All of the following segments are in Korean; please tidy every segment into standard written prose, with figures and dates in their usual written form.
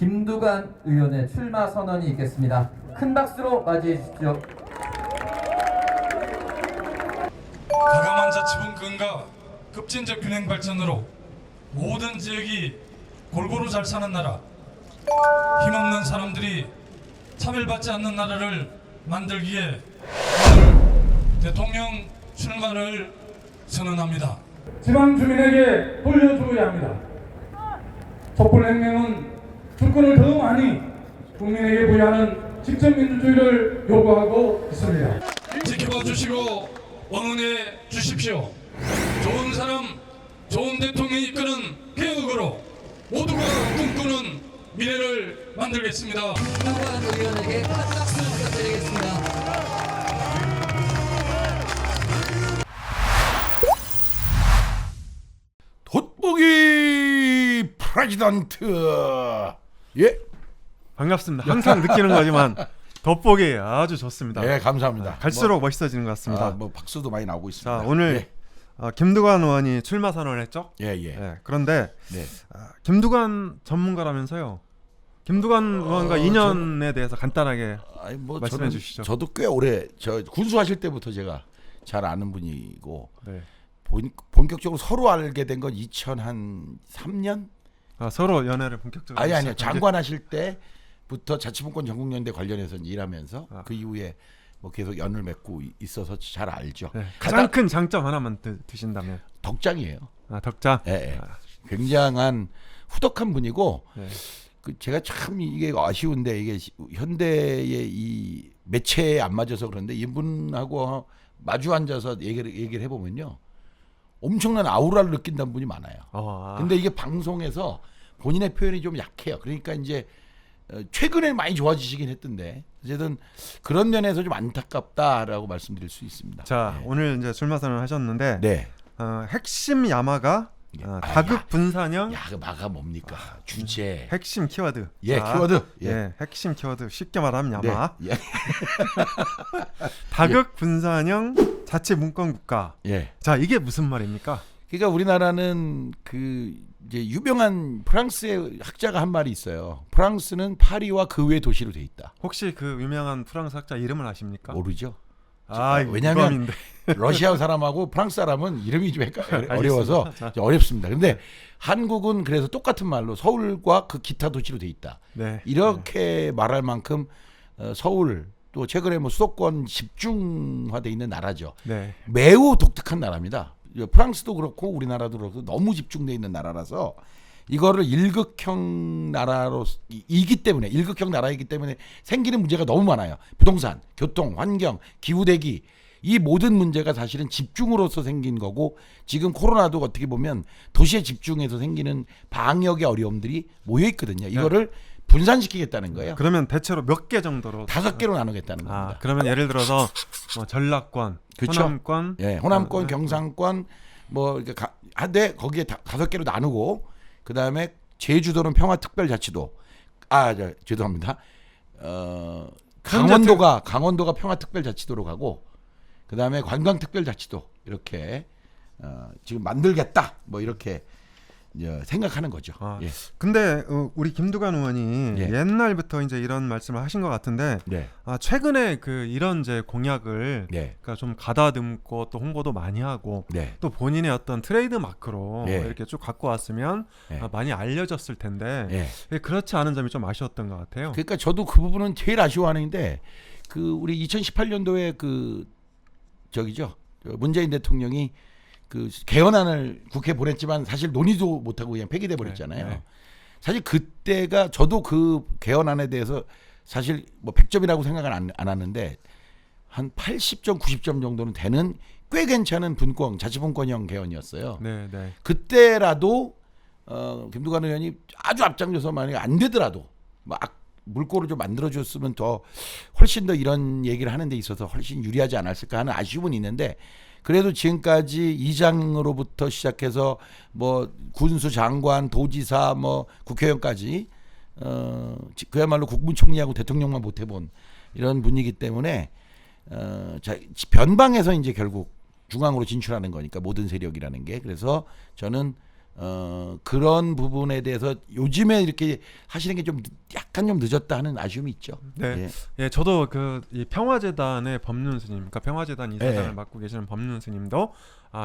김두관 의원의 출마 선언이 있겠습니다. 큰 박수로 맞이해 주십시오. 과감한 자치분권과 급진적 균형 발전으로 모든 지역이 골고루 잘 사는 나라, 힘없는 사람들이 차별받지 않는 나라를 만들기에 오늘 대통령 출마를 선언합니다. 지방 주민에게 돌려줘야 합니다. 촛불혁명은 주권을 더 많이 국민에게 부여하는 직접민주주의를 요구하고 있습니다. 지켜봐 주시고 응원해 주십시오. 좋은 사람, 좋은 대통령이 이끄는 개혁으로 모두가 꿈꾸는 미래를 만들겠습니다. 김두관 의원에게 큰 박수 부탁드리겠습니다. 돋보기 프레지던트. 예. 반갑습니다. 항상 느끼는 거지만 돋보기 아주 좋습니다. 예, 감사합니다. 갈수록 멋있어지는 것 같습니다. 뭐 박수도 많이 나오고 있습니다. 자, 오늘 김두관 의원이 출마 선언했죠? 예, 예. 네, 그런데 네. 김두관 전문가라면서요. 김두관 의원과 인연에 대해서 간단하게 아니 뭐 말씀해 주시죠. 저도 꽤 오래 저 군수하실 때부터 제가 잘 아는 분이고 네. 본격적으로 서로 알게 된 건 2003년? 서로 연애를 본격적으로 아니요. 시작한 게- 장관하실 때부터 자치분권 전국연대 관련해서 일하면서 그 이후에 뭐 계속 연을 맺고 있어서 잘 알죠. 네, 가장 큰 장점 하나만 드신다면 덕장이에요. 덕장. 예, 예. 굉장한 후덕한 분이고 네. 그 제가 참 이게 아쉬운데 이게 현대의 이 매체에 안 맞아서 그런데 이분하고 마주 앉아서 얘기를 해보면요 엄청난 아우라를 느낀다는 분이 많아요. 근데 이게 방송에서 본인의 표현이 좀 약해요. 그러니까 이제 최근에 많이 좋아지시긴 했던데 어쨌든 그런 면에서 좀 안타깝다라고 말씀드릴 수 있습니다. 자, 네. 오늘 이제 출마 선언을 하셨는데 네. 핵심 야마가 다극 분산형 야, 그 마가 뭡니까? 주제. 핵심 키워드. 예, 자, 키워드. 예, 핵심 키워드 쉽게 말하면 네. 야마. 예. 다극 분산형 자치 문권 국가. 예. 자, 이게 무슨 말입니까? 그러니까 우리나라는 그 이제 유명한 프랑스의 학자가 한 말이 있어요. 프랑스는 파리와 그 외 도시로 돼 있다. 혹시 그 유명한 프랑스 학자 이름을 아십니까? 모르죠? 이거 왜냐하면 유감인데. 러시아 사람하고 프랑스 사람은 이름이 좀 알겠습니다. 어려워서 자. 좀 어렵습니다. 근데 한국은 그래서 똑같은 말로 서울과 그 기타 도시로 돼 있다. 네. 이렇게 말할 만큼 서울 또 최근에 뭐 수도권 집중화돼 있는 나라죠. 네. 매우 독특한 나라입니다. 프랑스도 그렇고 우리나라도 그렇고 너무 집중돼 있는 나라라서 이거를 일극형 나라로 이기 때문에 일극형 나라이기 때문에 생기는 문제가 너무 많아요. 부동산, 교통, 환경, 기후 대기 이 모든 문제가 사실은 집중으로서 생긴 거고 지금 코로나도 어떻게 보면 도시에 집중해서 생기는 방역의 어려움들이 모여 있거든요. 이거를 분산시키겠다는 거예요. 그러면 대체로 몇 개 정도로 5개로 나누겠다는 겁니다. 그러면 예를 들어서 뭐 전라권, 그쵸? 호남권, 예, 호남권, 경상권 뭐 이렇게 한데 거기에 5개로 나누고 그 다음에 제주도는 평화특별자치도. 죄송합니다. 강원도가 평화특별자치도로 가고 그 다음에 관광특별자치도 이렇게 지금 만들겠다. 뭐 이렇게 이제 생각하는 거죠. 예. 근데 우리 김두관 의원이 예. 옛날부터 이제 이런 말씀을 하신 것 같은데 네. 최근에 그 이런 이제 공약을 네. 그러니까 좀 가다듬고 또 홍보도 많이 하고 네. 또 본인의 어떤 트레이드 마크로 예. 이렇게 쭉 갖고 왔으면 예. 많이 알려졌을 텐데 예. 그렇지 않은 점이 좀 아쉬웠던 것 같아요. 그러니까 저도 그 부분은 제일 아쉬워하는데 그 우리 2018년도에 그 저기죠 문재인 대통령이 그 개헌안을 국회에 보냈지만 사실 논의도 못하고 그냥 폐기돼 버렸잖아요. 네. 사실 그때가 저도 그 개헌안에 대해서 사실 뭐 100점이라고 생각은 안 하는데 한 80점, 90점 정도는 되는 꽤 괜찮은 자치분권형 개헌이었어요. 네, 네. 그때라도 김두관 의원이 아주 앞장서서 만약에 안 되더라도 막 물꼬를 좀 만들어줬으면 더 훨씬 더 이런 얘기를 하는 데 있어서 훨씬 유리하지 않았을까 하는 아쉬움은 있는데 그래도 지금까지 의장으로부터 시작해서 뭐 군수 장관, 도지사, 뭐 국회의원까지 그야말로 국무총리하고 대통령만 못 해본 이런 분이기 때문에 변방에서 이제 결국 중앙으로 진출하는 거니까 모든 세력이라는 게 그래서 저는 그런 부분에 대해서 요즘에 이렇게 하시는 게 좀 약간 좀 늦었다 하는 아쉬움이 있죠. 네. 예. 예, 저도 이 평화재단의 법륜 스님, 그러니까 평화재단 이사장을 예. 맡고 계시는 법륜 스님도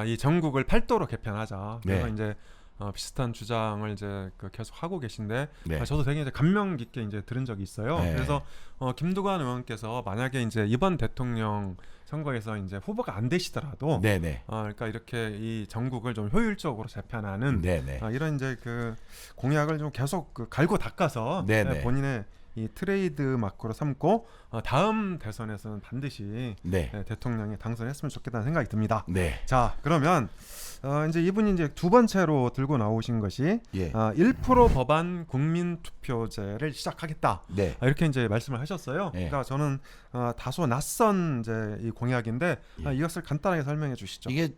이 전국을 팔도로 개편하자. 그래서 네. 이제 비슷한 주장을 이제 계속 하고 계신데 네. 저도 되게 이제 감명 깊게 이제 들은 적이 있어요. 네. 그래서 김두관 의원께서 만약에 이제 이번 대통령 선거에서 이제 후보가 안 되시더라도 네네. 그러니까 이렇게 이 전국을 좀 효율적으로 재편하는 네네. 이런 이제 공약을 좀 계속 갈고 닦아서 네네. 본인의 이 트레이드 마크로 삼고 다음 대선에서는 반드시 네. 대통령에 당선했으면 좋겠다는 생각이 듭니다. 네. 자, 그러면 이제 이분이 이제 두 번째로 들고 나오신 것이 예. 1% 법안 국민 투표제를 시작하겠다. 네. 이렇게 이제 말씀을 하셨어요. 예. 그러니까 저는 다소 낯선 이제 이 공약인데 예. 이것을 간단하게 설명해 주시죠. 이게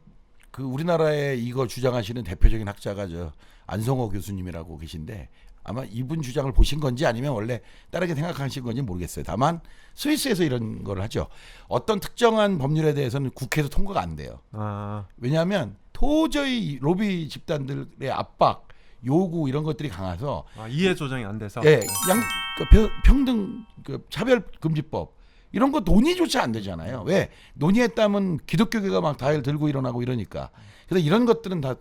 우리나라에 이거 주장하시는 대표적인 학자가 안성호 교수님이라고 계신데 아마 이분 주장을 보신 건지 아니면 원래 다르게 생각하신 건지 모르겠어요. 다만 스위스에서 이런 걸 하죠. 어떤 특정한 법률에 대해서는 국회에서 통과가 안 돼요. 왜냐하면 도저히 로비 집단들의 압박, 요구 이런 것들이 강해서 이해 조정이 안 돼서 예, 평등 차별금지법 이런 거 논의조차 안 되잖아요. 왜? 논의했다면 기독교계가 막 다 들고 일어나고 이러니까. 그래서 이런 것들은 다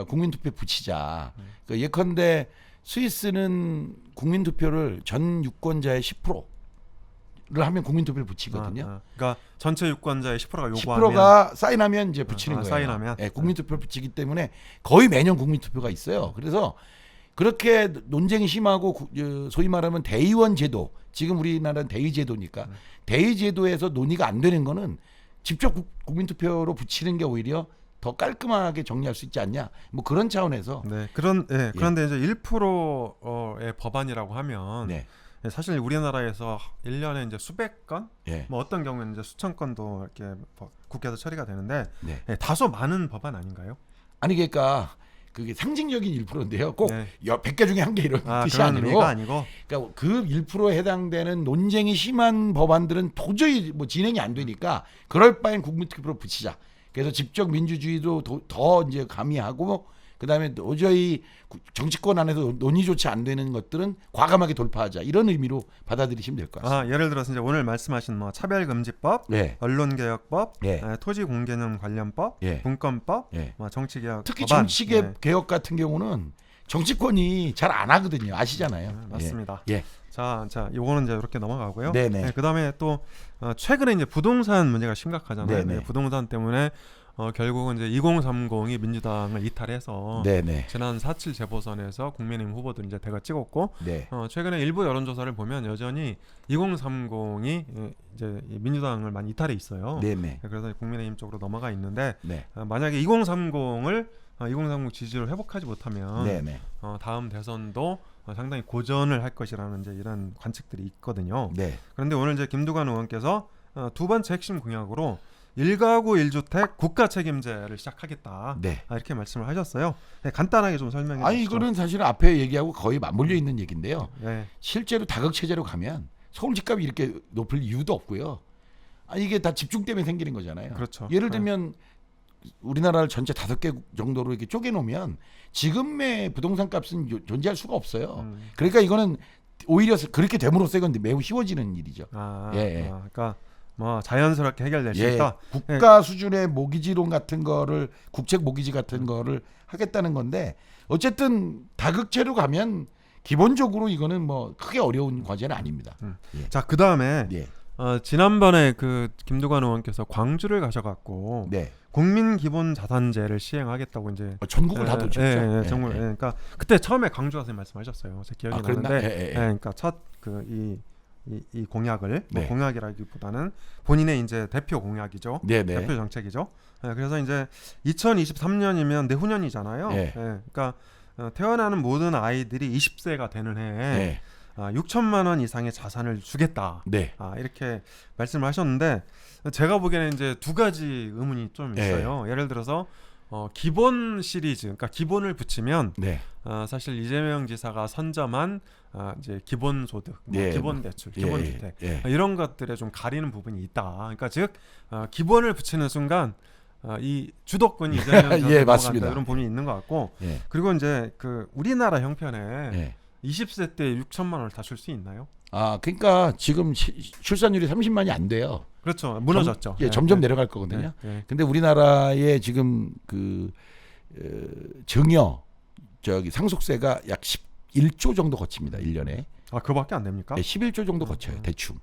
국민투표에 붙이자. 예컨대 스위스는 국민투표를 전 유권자의 10%를 하면 국민투표를 붙이거든요. 그러니까 전체 유권자의 10%가 요구하면 10%가 사인하면 이제 붙이는 거예요. 사인하면? 예, 국민투표를 붙이기 때문에 거의 매년 국민투표가 있어요. 그래서 그렇게 논쟁이 심하고 소위 말하면 대의원 제도, 지금 우리나라는 대의 제도니까 대의 제도에서 논의가 안 되는 거는 직접 국민투표로 붙이는 게 오히려 더 깔끔하게 정리할 수 있지 않냐? 뭐 그런 차원에서 그런데 이제 1%의 법안이라고 하면 네. 사실 우리나라에서 1년에 이제 수백 건, 예. 뭐 어떤 경우에는 이제 수천 건도 이렇게 국회에서 처리가 되는데 네. 다소 많은 법안 아닌가요? 아니 그러니까 그게 상징적인 1%인데요. 꼭 100개 중에 한 개 이런 뜻이 그런 아니고, 의미가 아니고 그러니까 그 1%에 해당되는 논쟁이 심한 법안들은 도저히 뭐 진행이 안 되니까 그럴 바엔 국민투표로 붙이자. 그래서 집적 민주주의도 더 이제 가미하고 그다음에 도저히 정치권 안에서 논의조차 안 되는 것들은 과감하게 돌파하자 이런 의미로 받아들이시면 될 것 같습니다. 예를 들어서 이제 오늘 말씀하신 뭐 차별금지법, 네. 언론개혁법, 예. 토지공개념 관련법, 예. 분권법, 예. 뭐 정치개혁 특히 법안. 정치개혁 같은 경우는 정치권이 잘 안 하거든요. 아시잖아요. 맞습니다. 예. 자, 요거는 이제 이렇게 넘어가고요. 네네. 그다음에 또 최근에 이제 부동산 문제가 심각하잖아요. 네네. 부동산 때문에 결국은 이제 2030이 민주당을 이탈해서 네네. 지난 4.7 재보선에서 국민의힘 후보들 이제 대거 찍었고 네. 최근에 일부 여론조사를 보면 여전히 2030이 이제 민주당을 많이 이탈해 있어요. 네네. 그래서 국민의힘 쪽으로 넘어가 있는데 네. 만약에 2030 지지를 회복하지 못하면 네네. 다음 대선도 상당히 고전을 할 것이라는 이제 이런 관측들이 있거든요. 네. 그런데 오늘 이제 김두관 의원께서 두 번째 핵심 공약으로 1가구 1주택 국가 책임제를 시작하겠다. 네. 이렇게 말씀을 하셨어요. 간단하게 좀 설명해 주시죠. 아니 이거는 사실은 앞에 얘기하고 거의 맞물려 있는 얘기인데요. 네. 실제로 다극 체제로 가면 서울 집값이 이렇게 높을 이유도 없고요. 이게 다 집중 때문에 생기는 거잖아요. 그렇죠. 예를 들면 우리나라를 전체 5개 정도로 이렇게 쪼개놓으면 지금의 부동산 값은 존재할 수가 없어요. 그러니까 이거는 오히려 그렇게 됨으로써 이건 매우 쉬워지는 일이죠. 그러니까 뭐 자연스럽게 해결될 수 예, 있다. 국가 수준의 모기지론 같은 거를 국책 모기지 같은 거를 하겠다는 건데 어쨌든 다극체로 가면 기본적으로 이거는 뭐 크게 어려운 과제는 아닙니다. 예. 자, 그다음에 예. 지난번에 김두관 의원께서 광주를 가셔갖고 네. 국민기본자산제를 시행하겠다고 이제 전국을 다 도쳤죠. 전국. 그러니까 그때 처음에 광주 가서 말씀하셨어요. 제 기억이 나는데, 그러니까 첫 이 공약을 네. 공약이라기보다는 본인의 이제 대표 공약이죠. 네네. 대표 정책이죠. 그래서 이제 2023년이면 내후년이잖아요. 네. 그러니까 태어나는 모든 아이들이 20세가 되는 해에 네. 6천만 원 이상의 자산을 주겠다. 네. 이렇게 말씀을 하셨는데 제가 보기에는 이제 두 가지 의문이 좀 있어요. 예를 들어서 기본 시리즈, 그러니까 기본을 붙이면 네. 사실 이재명 지사가 선점한 이제 기본 소득, 기본 대출, 기본 주택 이런 것들에 좀 가리는 부분이 있다. 그러니까 즉 기본을 붙이는 순간 이 주도권이 이재명 전 예, 후보한테 맞습니다. 이런 부분이 있는 것 같고 예. 그리고 이제 그 우리나라 형편에 예. 20세 때 6천만 원을 다 줄 수 있나요? 아, 그러니까 지금 출산율이 30만이 안 돼요. 그렇죠. 무너졌죠. 예, 점점 내려갈 거거든요. 근데 우리나라의 지금 그 증여 저기 상속세가 약 11조 정도 거칩니다. 1년에. 아, 그거밖에 안 됩니까? 예, 11조 정도 거쳐요. 대충.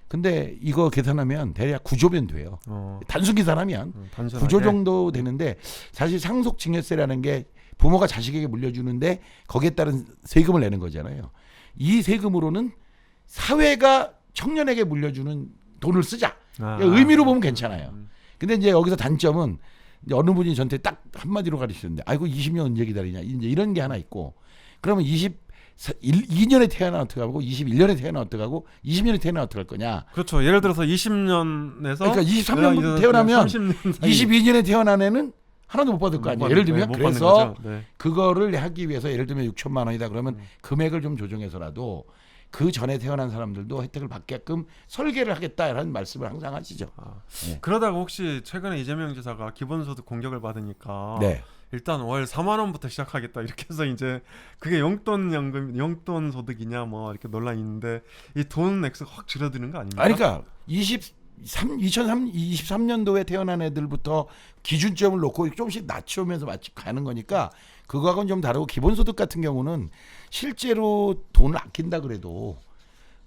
근데 이거 계산하면 대략 9조면 돼요. 단순 계산하면 단순하게. 9조 정도 되는데 사실 상속 증여세라는 게 부모가 자식에게 물려주는데 거기에 따른 세금을 내는 거잖아요. 이 세금으로는 사회가 청년에게 물려주는 돈을 쓰자. 의미로 보면 괜찮아요. 근데 이제 여기서 단점은 이제 어느 분이 저한테 딱 한마디로 가르치셨는데 아이고 20년 언제 기다리냐 이제 이런 게 하나 있고 그러면 22년에 태어나 어떻게 하고 21년에 태어나 어떻게 하고 20년에 태어나 어떻게 할 거냐. 그렇죠. 예를 들어서 20년에서 그러니까 23년 태어나면 30년 사이 22년에 태어난 애는 하나도 못 받을 거 아니에요. 예를 들면 못 받는 그래서 거죠. 네. 그거를 하기 위해서 예를 들면 6천만 원이다 그러면 금액을 좀 조정해서라도 그 전에 태어난 사람들도 혜택을 받게끔 설계를 하겠다라는 말씀을 항상 하시죠. 네. 그러다가 혹시 최근에 이재명 지사가 기본소득 공격을 받으니까 네. 일단 월 4만 원부터 시작하겠다 이렇게 해서 이제 그게 용돈 소득이냐 뭐 이렇게 논란이 있는데 이 돈 액수가 확 줄어드는 거 아닙니까? 아니, 그러니까 2023년도에 태어난 애들부터 기준점을 놓고 조금씩 낮추면서 마치 가는 거니까 그거하고는 좀 다르고 기본소득 같은 경우는 실제로 돈을 아낀다 그래도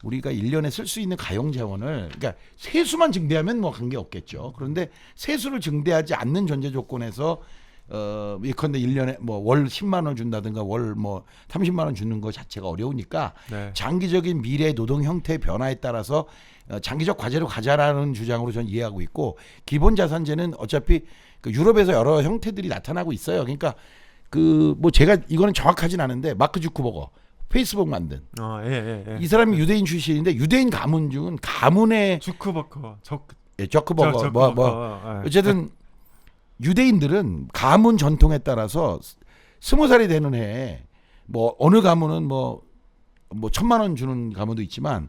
우리가 1년에 쓸 수 있는 가용자원을 그러니까 세수만 증대하면 뭐 관계 없겠죠. 그런데 세수를 증대하지 않는 전제 조건에서 예컨대 1년에 뭐 월 10만 원 준다든가 월 뭐 30만 원 주는 거 자체가 어려우니까 네. 장기적인 미래 노동 형태의 변화에 따라서 장기적 과제로 가자라는 주장으로 저는 이해하고 있고 기본자산제는 어차피 그 유럽에서 여러 형태들이 나타나고 있어요. 그러니까 그 뭐 제가 이거는 정확하진 않은데 마크 주크버거 페이스북 만든 예. 이 사람이 유대인 출신인데 유대인 가문 중은 가문의 주크버커 저크버거 뭐 어쨌든 유대인들은 가문 전통에 따라서 20살이 되는 해에 뭐 어느 가문은 뭐 1,000만 원 주는 가문도 있지만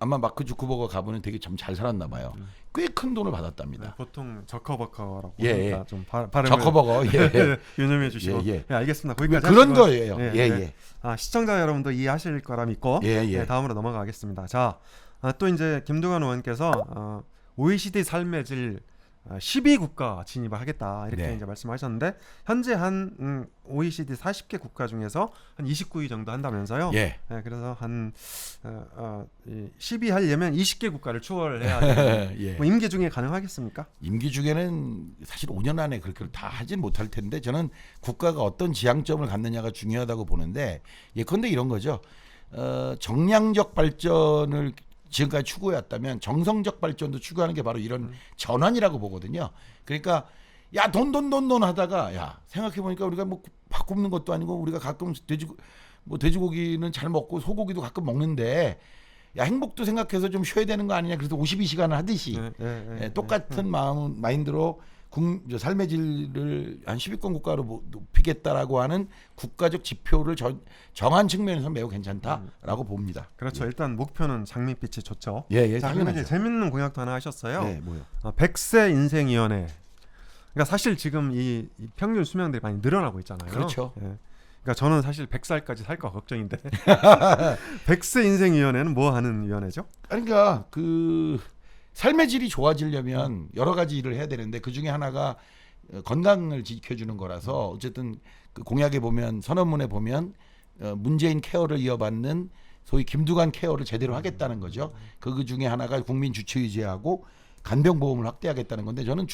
아마 마크 주크버거 가문은 되게 참 잘 살았나 봐요. 꽤 큰 돈을 받았답니다. 보통 저커버커라고 예, 하니까 좀 발음을 저커버거 예. 유념해 주시고 예. 예, 알겠습니다. 거기까지 그런 하시고. 거예요. 예. 아, 시청자 여러분도 이해하실 거라 믿고 예. 다음으로 넘어가겠습니다. 자, 또 이제 김두관 의원께서 OECD 삶의 질 12국가 진입을 하겠다 이렇게 네. 이제 말씀하셨는데 현재 한 OECD 40개 국가 중에서 한 29위 정도 한다면서요. 예. 그래서 한 10위 하려면 20개 국가를 추월해야 돼요. 예. 뭐 임기 중에 가능하겠습니까? 임기 중에는 사실 5년 안에 그렇게 다 하진 못할 텐데 저는 국가가 어떤 지향점을 갖느냐가 중요하다고 보는데 예컨대 이런 거죠. 정량적 발전을 지금까지 추구해왔다면 정성적 발전도 추구하는 게 바로 이런 전환이라고 보거든요. 그러니까 야 돈 하다가 야 생각해 보니까 우리가 뭐 밥 굽는 것도 아니고 우리가 가끔 돼지고기는 잘 먹고 소고기도 가끔 먹는데 야 행복도 생각해서 좀 쉬어야 되는 거 아니냐. 그래서 52시간을 하듯이 똑같은 마인드로 삶의 질을 한 10위권 국가로 높이겠다라고 하는 국가적 지표를 정한 측면에서 매우 괜찮다라고 봅니다. 그렇죠. 일단 목표는 장밋빛이 좋죠. 예, 자, 그러면 이제 재밌는 공약도 하나 하셨어요. 네, 뭐요? 100세 인생위원회. 그러니까 사실 지금 이 평균 수명들이 많이 늘어나고 있잖아요. 그렇죠. 예. 그러니까 저는 사실 100살까지 살까 걱정인데 100세 인생위원회는 뭐 하는 위원회죠? 그러니까 그 삶의 질이 좋아지려면 여러 가지 일을 해야 되는데 그 중에 하나가 건강을 지켜주는 거라서 어쨌든 그 공약에 보면 선언문에 보면 문재인 케어를 이어받는 소위 김두관 케어를 제대로 하겠다는 거죠. 그 중에 하나가 국민 주치의제하고 간병보험을 확대하겠다는 건데 저는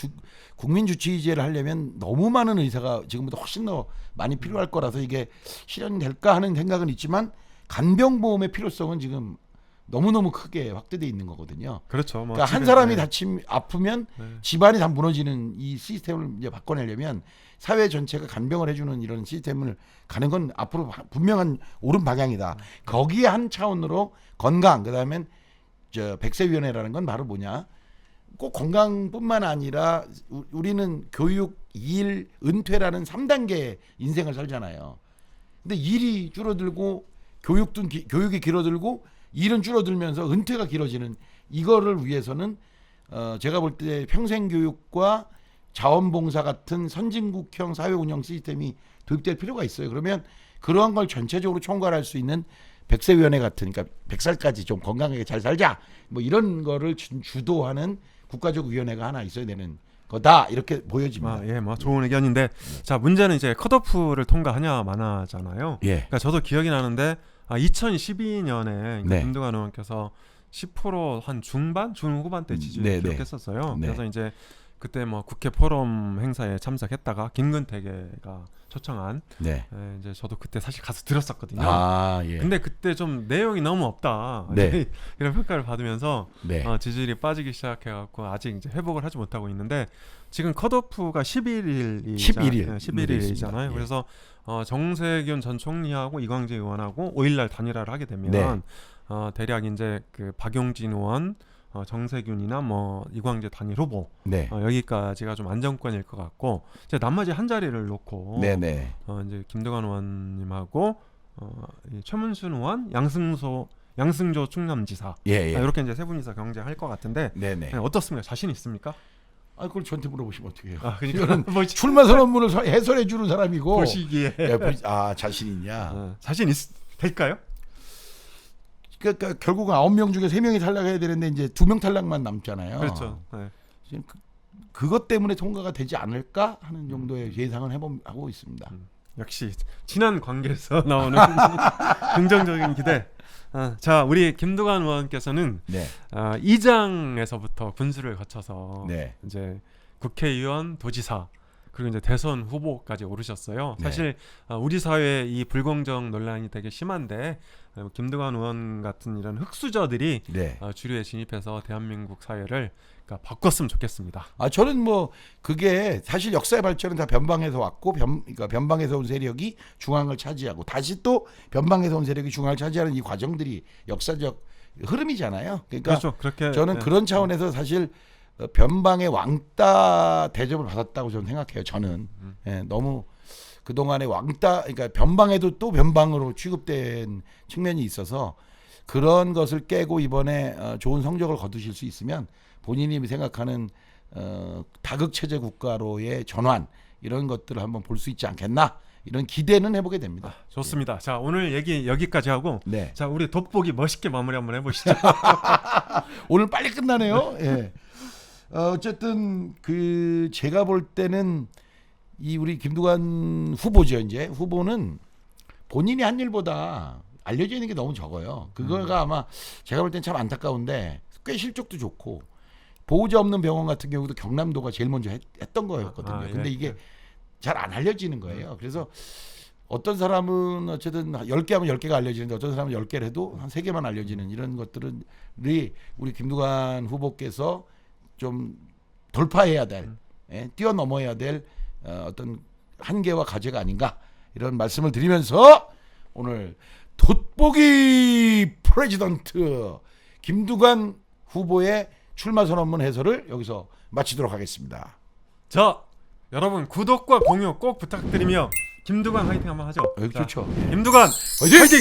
국민 주치의제를 하려면 너무 많은 의사가 지금보다 훨씬 더 많이 필요할 거라서 이게 실현될까 하는 생각은 있지만 간병보험의 필요성은 지금 너무너무 크게 확대돼 있는 거거든요. 그렇죠. 뭐 그러니까 한 사람이 아프면 집안이 다 무너지는 이 시스템을 이제 바꿔내려면 사회 전체가 간병을 해주는 이런 시스템을 가는 건 앞으로 분명한 옳은 방향이다. 거기에 한 차원으로 건강, 그다음엔 100세위원회라는 건 바로 뭐냐? 꼭 건강뿐만 아니라 우리는 교육, 일, 은퇴라는 3단계 인생을 살잖아요. 근데 일이 줄어들고 교육이 길어들고 일은 줄어들면서 은퇴가 길어지는 이거를 위해서는 제가 볼 때 평생 교육과 자원봉사 같은 선진국형 사회 운영 시스템이 도입될 필요가 있어요. 그러면 그러한 걸 전체적으로 총괄할 수 있는 백세위원회 같은, 그러니까 100살까지 좀 건강하게 잘 살자 뭐 이런 거를 주도하는 국가적 위원회가 하나 있어야 되는 거다, 이렇게 보여집니다. 예, 뭐 좋은 의견인데 자, 문제는 이제 컷오프를 통과하냐 마냐잖아요. 예. 그러니까 저도 기억이 나는데 2012년에 네. 김두관 의원께서 10%한 중반, 중후반대 지지를 네, 네. 기록했었어요. 네. 그래서 이제 그때 뭐 국회 포럼 행사에 참석했다가 김근태가 초청한 네. 이제 저도 그때 사실 가서 들었었거든요. 아, 예. 근데 그때 좀 내용이 너무 없다. 네. 이런 평가를 받으면서 네. 지지율이 빠지기 시작해갖고 아직 이제 회복을 하지 못하고 있는데 지금 컷오프가 11일이 11일이잖아요. 예. 그래서 정세균 전 총리하고 이광재 의원하고 5일날 단일화를 하게 되면 네. 대략 이제 그 박용진 의원, 정세균이나 뭐 이광재 단일 후보 네. 여기까지가 좀 안정권일 것 같고 이제 나머지 한 자리를 놓고 네네. 이제 김두관 의원님하고 이 최문순 의원, 양승조 충남지사 예, 예. 이렇게 이제 세 분이서 경쟁할 것 같은데 네네. 어떻습니까? 자신 있습니까? 아, 그걸 저한테 물어보시면 어떡해요. 그러니까 뭐 출마 선언문을 해설해 주는 사람이고. 보시기에 예, 자신 있냐? 자신 될까요? 그러니까 결국은 9명 중에 3명이 탈락해야 되는데 이제 2명 탈락만 남잖아요. 그렇죠. 네. 지금 그것 때문에 통과가 되지 않을까 하는 정도의 예상을 하고 있습니다. 역시 친한 관계에서 나오는 긍정적인 기대. 자, 우리 김두관 의원께서는 네. 2장에서부터 군수를 거쳐서 네. 이제 국회의원, 도지사 그리고 이제 대선 후보까지 오르셨어요. 네. 사실 우리 사회에 이 불공정 논란이 되게 심한데 김두관 의원 같은 이런 흑수저들이 네. 주류에 진입해서 대한민국 사회를 그러니까 바꿨으면 좋겠습니다. 저는 뭐 그게 사실 역사의 발전은 다 변방에서 왔고 그러니까 변방에서 온 세력이 중앙을 차지하고 다시 또 변방에서 온 세력이 중앙을 차지하는 이 과정들이 역사적 흐름이잖아요. 그러니까 그렇죠. 그렇게 저는 그런 차원에서 사실 변방의 왕따 대접을 받았다고 저는 생각해요. 저는 예, 너무 그동안의 왕따, 그러니까 변방에도 또 변방으로 취급된 측면이 있어서 그런 것을 깨고 이번에 좋은 성적을 거두실 수 있으면 본인이 생각하는 다극체제 국가로의 전환 이런 것들을 한번 볼 수 있지 않겠나, 이런 기대는 해보게 됩니다. 좋습니다. 자, 오늘 얘기 여기까지 하고 네. 자, 우리 돋보기 멋있게 마무리 한번 해보시죠. 오늘 빨리 끝나네요. 예. 어쨌든 그 제가 볼 때는 이 우리 김두관 후보죠. 이제 후보는 본인이 한 일보다 알려져 있는 게 너무 적어요. 그거가 아마 제가 볼 땐 참 안타까운데 꽤 실적도 좋고 보호자 없는 병원 같은 경우도 경남도가 제일 먼저 했던 거였거든요. 근데 이게 잘 안 알려지는 거예요. 그래서 어떤 사람은 어쨌든 10개 하면 10개가 알려지는데 어떤 사람은 10개를 해도 한 3개만 알려지는 이런 것들은 우리 김두관 후보께서 좀 돌파해야 될, 뛰어넘어야 될 어떤 한계와 과제가 아닌가, 이런 말씀을 드리면서 오늘 돋보기 프레지던트 김두관 후보의 출마 선언문 해설을 여기서 마치도록 하겠습니다. 자, 여러분 구독과 공유 꼭 부탁드리며 김두관 화이팅 한번 하죠. 좋죠. 김두관 화이팅! 화이팅!